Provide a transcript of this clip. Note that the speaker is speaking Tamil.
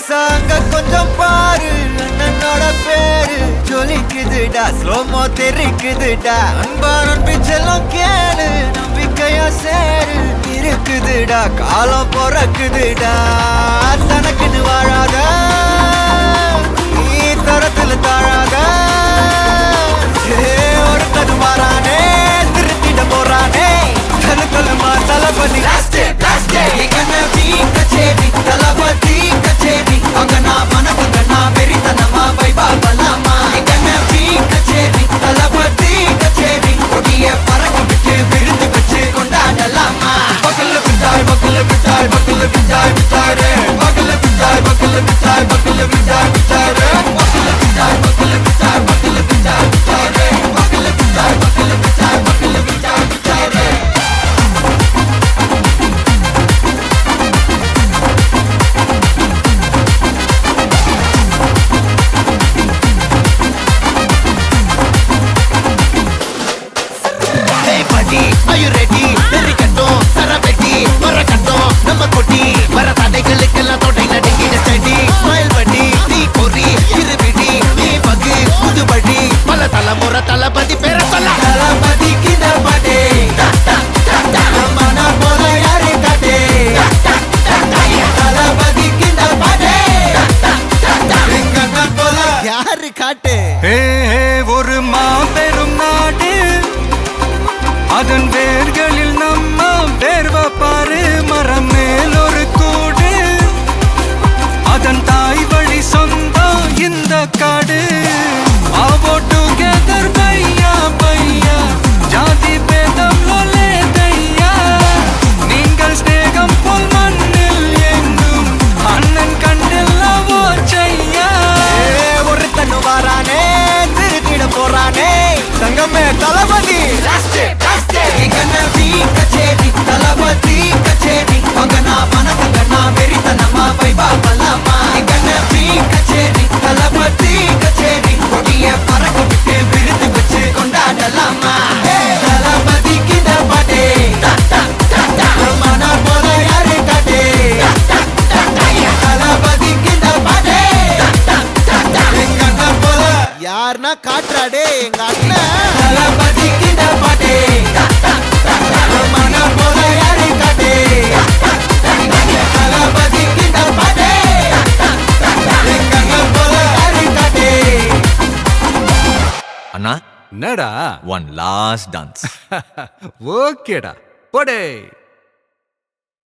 சாங்க கொஞ்சம் பாரு, அண்ணனோட பேரு ஜொலிக்குதுடா, ஸ்லோமோ தெரிக்குதுடா. அன்பானன் பிச்செல்லாம் கேளு, நம்பிக்கையா சேரு இருக்குதுடா, காலம் பொறக்குதுடா. தனக்குன்னு வாழாத, நீ தரத்துல தாழாத. ஒருத்தது மாறானே, திருத்திட போறானே, தனு தலுமா தளபதி. தளபதி கச்சேரி அங்கனா மனக்குங்கனா வெறித்தனமா வைபா பலாமா. கச்சேரி தளபதி கச்சேரி கொடிய பறக்க விட்டு விருந்து வச்சு கொண்டாடலாமா. பக்கல்ல பிட்டாய் பக்கல்ல பிட்டாய் பக்கல்ல பிட்டாய் பிட்டாரே, பக்கல்ல பிட்டாய் பக்கல்ல பிட்டாய் பக்கல்ல பிட்டாய் பிட்டாரே, பக்கல்ல பிட்டாய் பக்கல்ல பிட்டாய் பக்கல்ல பிட்டாய் பிட்டாரே, பக்கல்ல பிட்டாய் பக்கல்ல பிட்டாய் பக்கல்ல பிட்டாய் பிட்டாரே. Are you ready? நெறிக்கட்டும் சரவெட்டி மரக்கட்டும் நம்ம கொட்டி வர தடைகளுக்கெல்லாம் தொடை நடுங்கிட ஸ்டடி. ஸ்மைல் பண்ணி நீ பொறி இருவிடி நீ பகு புதுபடி பல தலைமுறை தளபதி பேர சொல்ல. தளபதிக்கு இந்த பாட்டே மன போல யாரு காட்டே. தளபதிக்கு இந்த பாட்டே எங்க போல யாரு காட்டு. ஒரு மாபெரும் நாடு, அதன் வேர்களில் நம்ம வேர்வ பாரு. மரம் மேல் ஒரு கூடு, அதன் தாய் வழி சொந்தம் இந்த காடு. ஆவோ டுகெதர் பையா பையா, ஜாதி பேதம் லோலே தையா. நீங்கள் ஸ்நேகம் போல் மண்ணில் எங்கும் அண்ணன் கண்டில்லவோ செய்யா. ஒருத்தனு வாரானே, திருத்திட போறானே, சங்கமே தளபதி. கச்சேரி தளபதி கச்சேரி அங்கனா மனக்குங்கனா வெறித்தனமா வைபா பலாமா. கச்சேரி தளபதி கச்சேரி கொடிய பறக்க விட்டு விருந்து வச்சு கொண்டாடலாமா. தளபதிக்கு இந்த பாட்டே மன போல யாரு காட்டே. தளபதிக்கு இந்த பாட்டே எங்க போல யாருன்னா காட்டுறாடே எங்க அண்ணன். தளபதிக்கு இந்த பாட்டே மன போல யாரு காட்டே. தளபதிக்கு இந்த பாட்டே எங்க போல யாரு காட்டே. அண்ணா என்னடா ஒன் லாஸ்ட் டான்ஸ். ஓகேடா போடே.